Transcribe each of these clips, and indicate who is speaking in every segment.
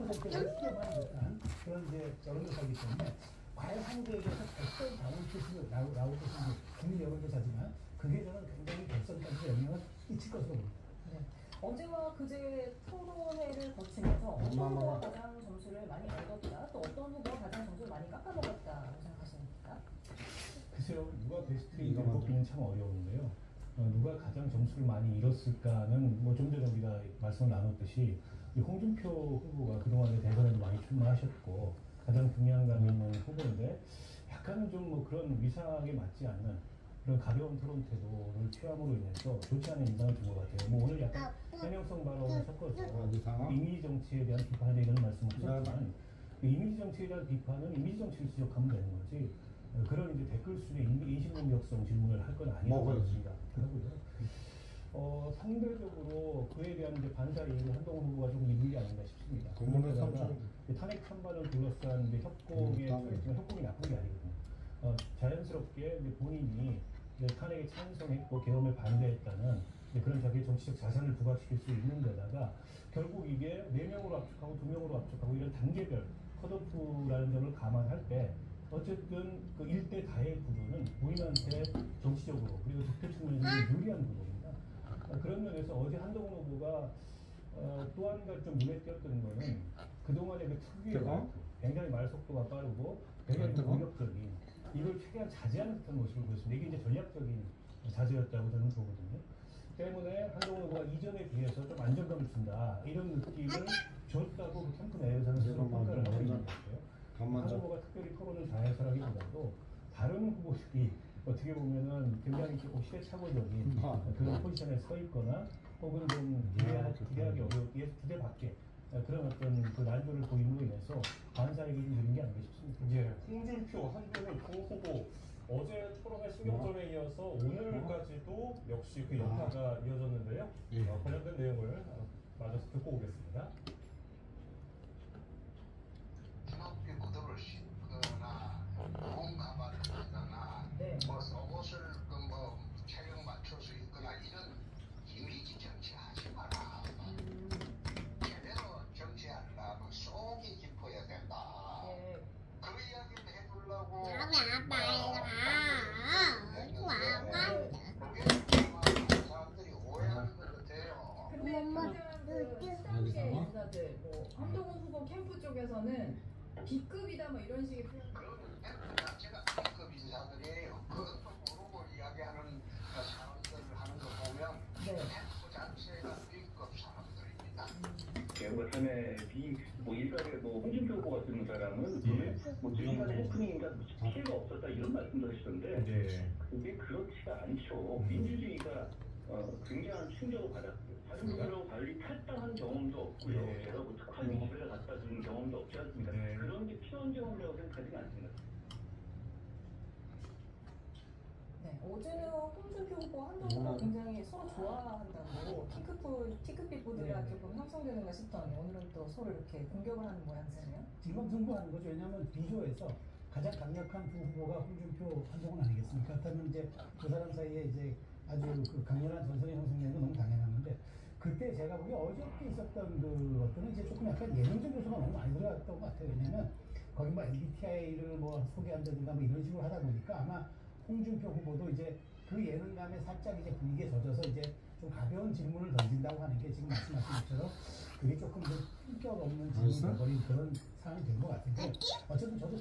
Speaker 1: 10%를 뛰어넘는 듯한 그런 이제 여론조사이기 때문에 과연 한국에게서 어떤 당원 표시로 나올 것인지 국민 여론조사지만 그게 저는 굉장히 결선까지 영향을 끼칠 것으로 봅니다.
Speaker 2: 네. 어제와 그제 토론회를 거치면서 어떤 후보가 가장 점수를 많이 얻었다, 또 어떤 후보가 가장 점수를 많이 깎아먹었다고 생각하십니까?
Speaker 3: 글쎄요, 누가 베스트인지 뽑기는 참 어려운데요. 누가 가장 점수를 많이 잃었을까는 뭐 좀 전에 우리가 말씀을 나눴듯이 이 홍준표 후보가 그동안에 대선에도 많이 출마하셨고 가장 중량감 있는 후보인데 약간은 좀 뭐 그런 위상에 맞지 않는 그런 가벼운 토론 태도를 취함으로 인해서 좋지 않은 인상을 준 것 같아요. 뭐 오늘 약간 해명성 발언을 섞어서 이미지 정치에 대한 비판에 이런 말씀을 하셨지만 그 이미지 정치에 대한 비판은 이미지 정치를 지적하면 되는 거지 그런 이제 댓글 수에 인식 능력성 질문을 할 건 아니라고 생각하고요. 상대적으로 그에 대한 이제 반사 이익을 한동훈 후보가 좀 입은 게 아닌가 싶습니다. 그러다가 탄핵 찬반을 둘러싼 이제 협공에 처했지만 협공이 나쁜 게 아니거든요. 자연스럽게 이제 본인이 이제 탄핵에 찬성했고 계엄에 반대했다는 그런 자기의 정치적 자산을 부각시킬 수 있는 데다가 결국 이게 4명으로 압축하고 2명으로 압축하고 이런 단계별 컷오프라는 점을 감안할 때 어쨌든 그 일대 다의 구도는 본인한테 정치적으로 그리고 득표 측면에서 유리한 구도입니다. 그런 면에서 어제 한동훈 후보가 또 한 가지 좀 눈에 띄었던 거는 그동안의 그 특유의 말투, 굉장히 말 속도가 빠르고 굉장히 공격적인 이걸 최대한 자제하는 듯한 모습을 보였습니다. 이게 이제 전략적인 자제였다고 저는 보거든요. 때문에 한동훈 후보가 이전에 비해서 좀 안정감을 준다 이런 느낌을 줬다고 그 캠프 내에서는 스스로 평가를 하고 있는 것 같아요. 한동훈 후보가 특별히 토론을 잘해서라기보다도 다른 후보들이 어떻게 보면은 굉장히 시대착오적인 그런 포지션에 서 있거나 혹은 좀 기대하기 어렵게 기대 밖에 그런 어떤 그 난조를 보임으로 인해서 반사이익을 좀 드린 게 아닌가 싶습니다.
Speaker 4: 예, 홍준표, 한동훈 두 후보 어제 토론회 신경전에 이어서 오늘까지도 역시 그 연타가 이어졌는데요. 관련된 내용을 마저 듣고 오겠습니다.
Speaker 5: 중학교 구두를 신거나 공감을 하거나 뭐 속옷을 뭐 체형 맞춰서 입거나 이런 이미지 정치 하지 마라. 제대로 정치하려면 속이 깊어야 된다. 그 이야기를 해주려고 사람들이 오해하는 것 같아요.
Speaker 2: 근데 당시의 인사들, 뭐 한동훈 후보 캠프 쪽에서는 B급이다 뭐 이런 식의 표현.
Speaker 5: 그런 캠프 자체가 B급 인사들이에요. 그것도 모르고 이야기하는 사람들을 하는 거 보면 캠프 자체가 B급 사람들입니다.
Speaker 6: 개혁을 참여비 뭐 일각에 뭐 홍준표 후보 같은 사람은 뭐 지금까지 해프닝인가 피해가 없었다 이런 말씀도 하시던데 그게 그렇지가 않죠. 민주주의가 굉장한 충격을 받았고요. 사실대로 달리 탈당한 경험도 없고요. 제가 뭐 특활 집회를 갖다 준 경험도 없지 않습니까? 그런 게 필요한 경험이라고 생각하지는 않습니다.
Speaker 2: 어제는 홍준표 후보 한동훈과 굉장히 서로 좋아한다고 T급 보드가 조금 형성되는가 싶더니 오늘은 또 서로 이렇게 공격을 하는 모양새네요.
Speaker 1: 지금 승부하는 거죠. 왜냐하면 비조에서 가장 강력한 두 후보가 홍준표, 한동훈 아니겠습니까? 그렇다면 이제 두 사람 사이에 이제 아주 그 강렬한 전선이 형성되는 건 너무 당연한데 그때 제가 보기에 어저께 있었던 그 것들은 이제 조금 약간 예능적 요소가 너무 많이 들어갔던 것 같아요. 왜냐하면 거기 뭐 MBTI를 뭐 소개한다든가 뭐 이런 식으로 하다 보니까 아마 홍준표 후보도 이제 그 예능감에 살짝 이제 분위기에 젖어서 이제 좀 가벼운 질문을 던진다고 하는 게 지금 말씀하신 것처럼 그게 조금 더 품격 없는 질문이 돼버린 그런 상황이 된 것 같은데 어쨌든 저도 그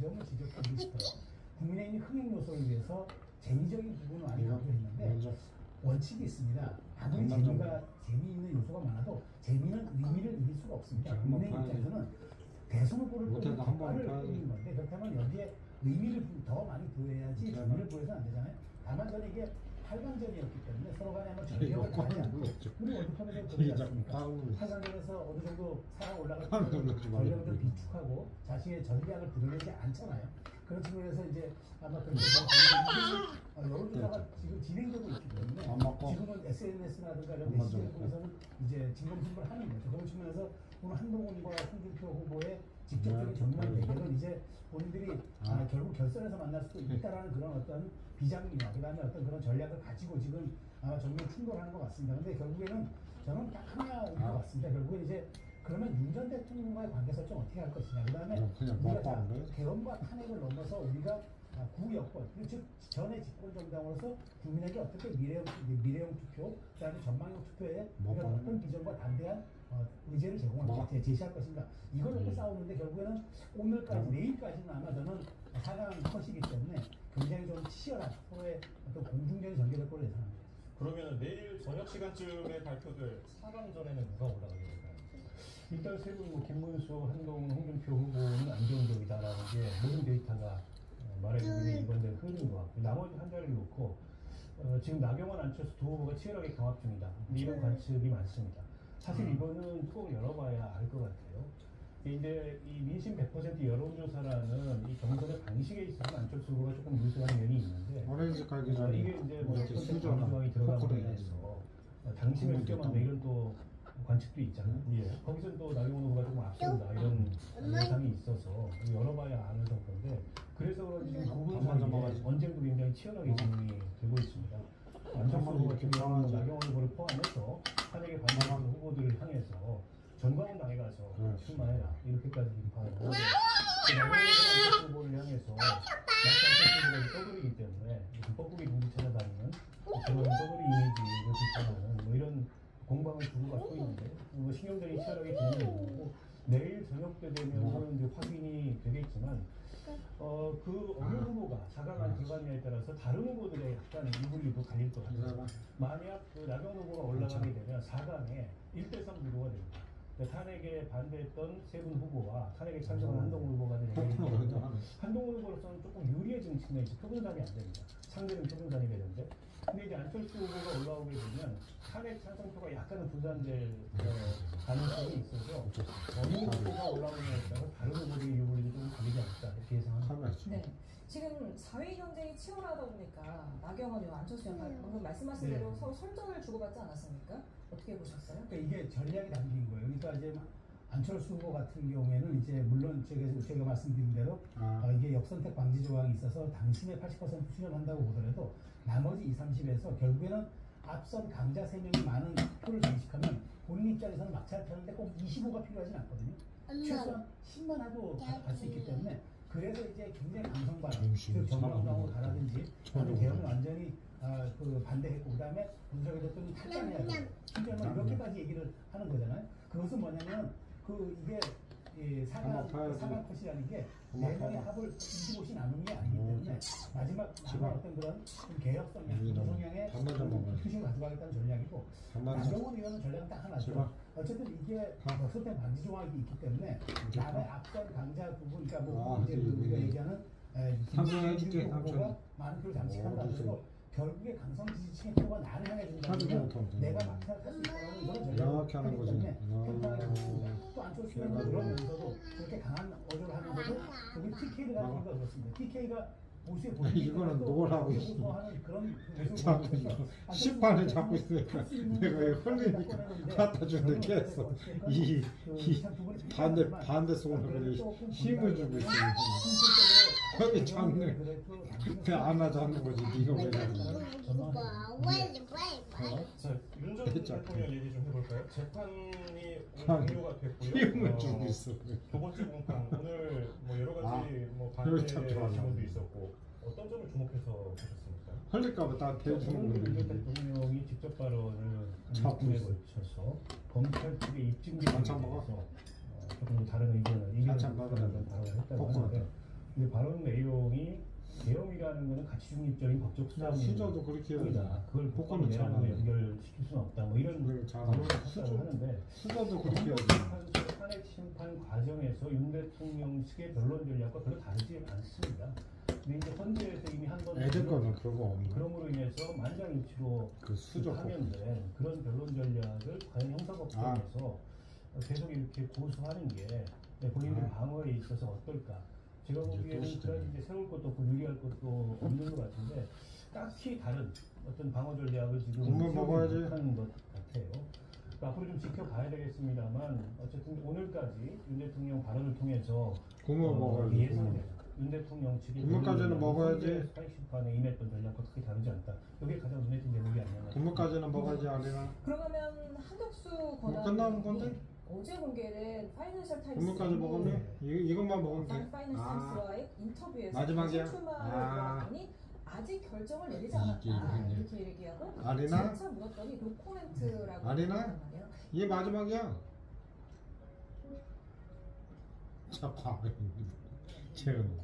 Speaker 1: 점을 지적하고 싶어요. 국민의힘이 흥행 요소를 위해서 재미적인 부분을 많이 강조했는데 원칙이 있습니다. 아무리 재미있는 요소가 많아도 재미는 의미를 이길 수가 없습니다. 국민의힘 입장에서는 대선 후보를 뽑는 뒷발을 뽑는 건데 그렇다면 여기에 의미를 더 많이 부여해야지 재미를 부여해서는 안 되잖아요. 다만 저는 이게 8강전이었기 때문에 서로 간에 한번 전력을 가지 않고 우리 월드컵에서 그러지 않습니까? 8강전에서 어느 정도 살아 올라갈 때 전력을 좀 비축하고 자신의 전략을 드러내지 않잖아요. 그런 측면에서 이제 아마 그렇게 여론조사가 지금 진행되고 있기 때문에 지금은 SNS라든가 이런 메시지를 통해서는 이제 진검승부를 하는 거죠. 그런 측면에서 오늘 한동훈과 홍준표 후보의 직접적인 정면 대결은 이제 본인들이 결국 결선에서 만날 수도 있다라는 그런 어떤 비장미와 그다음에 어떤 그런 전략을 가지고 지금 정면 충돌하는 것 같습니다. 근데 결국에는 저는 딱 하나인 것 같습니다. 결국엔 이제 그러면 윤 전 대통령과의 관계 설정 어떻게 할 것이냐. 그다음에
Speaker 7: 그냥
Speaker 1: 우리가
Speaker 7: 막다한 거예요?
Speaker 1: 대원과 탄핵을 넘어서 우리가 구여권, 즉 전의 집권 정당으로서 국민에게 어떻게 미래형 투표, 그다음에 전망형 투표에 우리가 어떤 비전과 담대한 의제를 제시할 것인가. 이걸 놓고 싸우는데 결국에는 오늘까지 내일까지는 아마 저는 4강 컷이기 때문에 굉장히 좀 치열한 서로의 어떤 공중전이 전개될 거로 예상합니다.
Speaker 4: 그러면 내일 저녁 시간쯤에 발표될 4강전에는 누가 올라가게 될까요?
Speaker 3: 일단 세분 김문수, 한동훈, 홍준표 후보는 안정적이다라는 게 모든 데이터가 말해주는 이번에 흐른 것 같고 나머지 한 자리를 놓고 지금 나경원, 안철수 두 후보가 치열하게 경합 중이다. 이런 관측이 많습니다. 사실 이거는 꼭 열어봐야 알 것 같아요. 이제 이 민심 100% 여론조사라는 이 경선의 방식에 있어서 안철수 후보가 조금 유수한 면이 있는데
Speaker 7: 오렌지 깔기 전에
Speaker 3: 이게 이제 뭐
Speaker 7: 이렇게
Speaker 3: 선택
Speaker 7: 수저나
Speaker 3: 방송이 들어가는
Speaker 7: 포크를
Speaker 3: 거에
Speaker 7: 해야지.
Speaker 3: 대해서 당심에 수렴한다 이런 또 관측도 있잖아요.
Speaker 4: 예.
Speaker 3: 거기서 또 나경원 후보가 조금 앞선다 이런 예상이 있어서 열어봐야 아는 정도인데 그래서 그런지 지금 부분 사이에 언쟁도 굉장히 치열하게 진행이 되고 있습니다. 안철수 후보 같은 경우는 나경원 후보를 포함해서 탄핵에 반대하는 후보들을 향해서 전광훈 당에 가서 출마해라 이렇게까지 비판하고 나경원 후보를 향해서 안철수 후보가 떠돌이기 때문에 무슨 뻐꾸기 군지 찾아다니는 그런 떠돌이 이미지를 비판하는 뭐 이런 공방을 주고받고 있는데 뭐 신경전이 치열하게 진행되고 있고 내일 저녁 때 되면 이제 확인이 되겠지만 그 어느 후보가 4강안 들어갔냐에 따라서 다른 후보들의 약간 이불리도 갈릴 것 같아요. 만약 그 나경원 후보가 올라가게 되면 4강에 1대3 구도가 됩니다. 탄핵에 반대했던 세 분 후보와 탄핵에 찬성한 한동훈 후보가 되는 한동훈 후보로서는 조금 유리해지는 측면이 있죠. 표분산이 안 됩니다. 상대는 표분산이 되는데 근데 이제 안철수 후보가 올라오게 되면 탄핵 찬성표가 약간은 분산될 가능성이 있어서 어느 후보가 올라오느냐에 따라서 다른 후보들의 유불리도 좀 갈리지 않을까 이렇게 예상합니다.
Speaker 2: 네. 지금 4위 경쟁이 치열하다 보니까 나경원 의원, 안철수 의원 방금 말씀하신
Speaker 1: 네.
Speaker 2: 대로 서로 설전을 주고받지 않았습니까? 어떻게 보셨어요?
Speaker 1: 그러니까 이게 전략이 담긴 거예요. 그러니까 이제 안철수 후보 같은 경우에는 이제 물론 제가 말씀드린 대로 이게 역선택 방지 조항이 있어서 당신의 80% 수렴한다고 보더라도 나머지 20, 30에서 결국에는 앞선 강자 3명이 많은 표를 장식하면 본인 입장에서는 막차를 타는데 꼭 25가 필요하진 않거든요. 최소한 10만 하도 갈 수 있기 때문에 그래서 이제 굉장히 강성발언, 즉 정강당으로 가라든지 아니면 개헌을 완전히 반대했고 그다음에 문재인 대통령이 탈당해야 돼요. 심지어는 이렇게까지 얘기를 하는 거잖아요. 그것은 뭐냐면 이게 사강 컷이라는 게 4명의 합을 25씩 나누는 게 아니기 때문에 마지막 어떤 그런 좀 개혁 성향, 성향의 표식을 가져가겠다는 전략이고 나경원 의원은 전략은 딱 하나죠. 어쨌든 이게 선택 방지 조항이 있기 때문에 남의 앞선 강자 부분, 그러니까 뭐 이제 우리가 얘기하는 김진주 후보가 많은 표를 장식한다 하더라도 결국에 강성 지지층의 표가 나를 향해 준다면 내가 막상 탈수 있다는 이런 전략을 하기 때문에 편파하게 됐습니다. 또 안철수 의원은 그러면서도 그렇게 강한 어조를 하면서도 여기 TK를 가는 이유가 그렇습니다. TK가 보수에
Speaker 7: 이거는 노라고
Speaker 1: 하는 그런
Speaker 7: 자꾸 심판을 잡고 있으니까 내가 흘리니까 갖다 주는 게 있어. 이 반대 손으로 힘을 주고 있으니까 형이 잡는 안 하자는 거지. 네가 왜
Speaker 4: 자, 윤 전 대통령 얘기 좀 해볼까요? 재판이 종료가 됐고요.
Speaker 7: 힘을 주고 있어.
Speaker 4: 두 번째 공판 오늘 뭐 여러 가지 뭐 반대 신문도 있었고 어떤 점을 주목해서 보셨습니까?
Speaker 7: 흘릴까봐 다 대주는
Speaker 3: 윤
Speaker 7: 거지.
Speaker 3: 대통령이 직접 발언을 한에 걸쳐서 검찰 측의 입증기에 대해서 조금 다른 의견을 발언을 했다고 하는데 근데 발언 내용이 계엄이라는 것은 가치 중립적인 법적
Speaker 7: 수저도 그렇게
Speaker 3: 수단이다. 그걸 복권 내란으로 연결시킬 수는 없다. 뭐 이런 발언을 했다고 하는데
Speaker 7: 수저도 그렇게 해야지.
Speaker 3: 탄핵 심판 과정에서 윤 대통령 측의 변론 전략과 별로 다르지 않습니다. 근데 이제 헌재에서 이미 한번
Speaker 7: 애들 거는 그거 없네.
Speaker 3: 그럼으로 인해서 만장일치로
Speaker 7: 그
Speaker 3: 하면 된 그런 변론 전략을 과연 형사법정에서 계속 이렇게 고수하는 게 본인들 방어에 있어서 어떨까? 제가 보기에는 그런 이제 세울 것도 없고 유리할 것도 없는 것 같은데 딱히 다른 어떤 방어 전략을 지금 하는 것 같아요. 그러니까 앞으로 좀 지켜봐야 되겠습니다만 어쨌든 오늘까지 윤 대통령 발언을 통해서
Speaker 7: 국물 먹어야지.
Speaker 3: 예상됩니다. 윤 대통령 측이
Speaker 7: 국물까지는 먹어야지.
Speaker 3: 사익심판에 임했던 전략과 크게 다르지 않다. 이게 가장 눈에 띈 대목이 아니냐.
Speaker 7: 국물까지는 먹어야지 아니나.
Speaker 2: 그러면 한덕수
Speaker 7: 뭐 끝나는 건데?
Speaker 2: 어제 공개된 파이낸셜
Speaker 7: 국물까지
Speaker 2: 타임스
Speaker 7: 먹었네? 이것만 먹으면 돼?
Speaker 2: 파이낸셜 타임스와의 인터뷰에서
Speaker 7: 마지막이야?
Speaker 2: 출마를 들어봤더니 아직 결정을 내리지 않았다
Speaker 7: 이게
Speaker 2: 이렇게 얘기하고
Speaker 7: 아리나?
Speaker 2: 재차 물었더니 노코멘트라고
Speaker 7: 아리나?
Speaker 2: 했단 말이에요.
Speaker 7: 이게 마지막이야. 자파. 채은.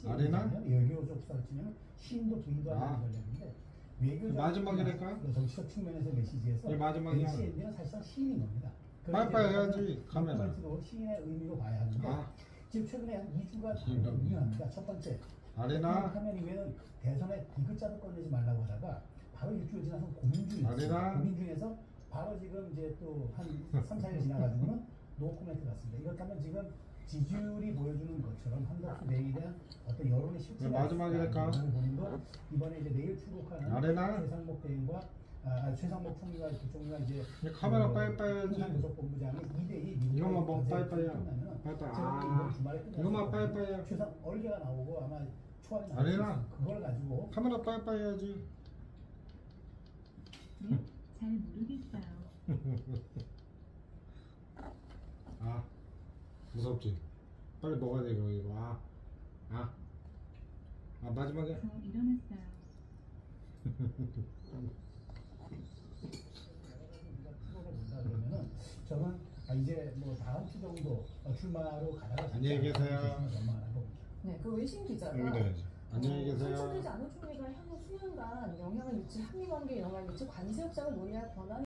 Speaker 7: 아리나?
Speaker 1: 외교적 수사를 치면 시인도 부인도 하는 전략인데 외교적
Speaker 7: 마지막이랄까?
Speaker 1: 정치적 측면에서 메시지에서
Speaker 7: 이게 마지막이야.
Speaker 1: NCND는 사실상 시인인 겁니다.
Speaker 7: 빠이빠이 해야지, 카메라.
Speaker 1: 도 시인의 의미로 봐야 하는데 지금 최근에 한 2주가
Speaker 7: 이런.
Speaker 1: 유명합니다. 첫 번째
Speaker 7: 아리나?
Speaker 1: 하면 이후에는 대선에 디귿자도 꺼내지 말라고 하다가 바로 일주일 지나서 고민 중에
Speaker 7: 아리나?
Speaker 1: 있어요. 고민 중에서 바로 지금 이제 또 한 3, 4일 지나가지고는 노 코멘트 같습니다. 이렇다면 지금 지지율이 보여주는 것처럼 한덕수 대행에 대한 어떤 여론의 실체가
Speaker 7: 마지막이랄까?
Speaker 1: 본인도 이번에 이제 내일 출국하는
Speaker 7: 아레나?
Speaker 1: 최상목 대행과 최상목 총리가 그쪽과 이제
Speaker 7: 카메라 빠이빠이 해야지.
Speaker 1: 교섭본부장이 2대2 미국
Speaker 7: 이것만 뭐 빠이빠이야. 빠이빠이.
Speaker 1: 이번 주말에 끝나서
Speaker 7: 이것만 빠이빠이야.
Speaker 1: 최상 얼개가 나오고 아마 초안이
Speaker 7: 아레나?
Speaker 1: 나올 수 있어요. 그걸 가지고
Speaker 7: 카메라 빠이빠이 해야지.
Speaker 8: 네? 잘 모르겠어요.
Speaker 7: 아, 무섭지? 빨리 먹어야 돼, 이거. 마지막에.
Speaker 8: 저 일어났어요.
Speaker 1: 그러면은 저는 이제 뭐 다음 주 정도 출마로 가다가
Speaker 7: 안녕히 계세요.
Speaker 2: 네, 그 외신 기자가
Speaker 7: 여기다 해야지. 안녕히 계세요.
Speaker 2: 선출되지 않은 총리가 향후 수년간 영향을 미칠 한미 관계에 영향을 미칠 관세 협상을 논의할 권한이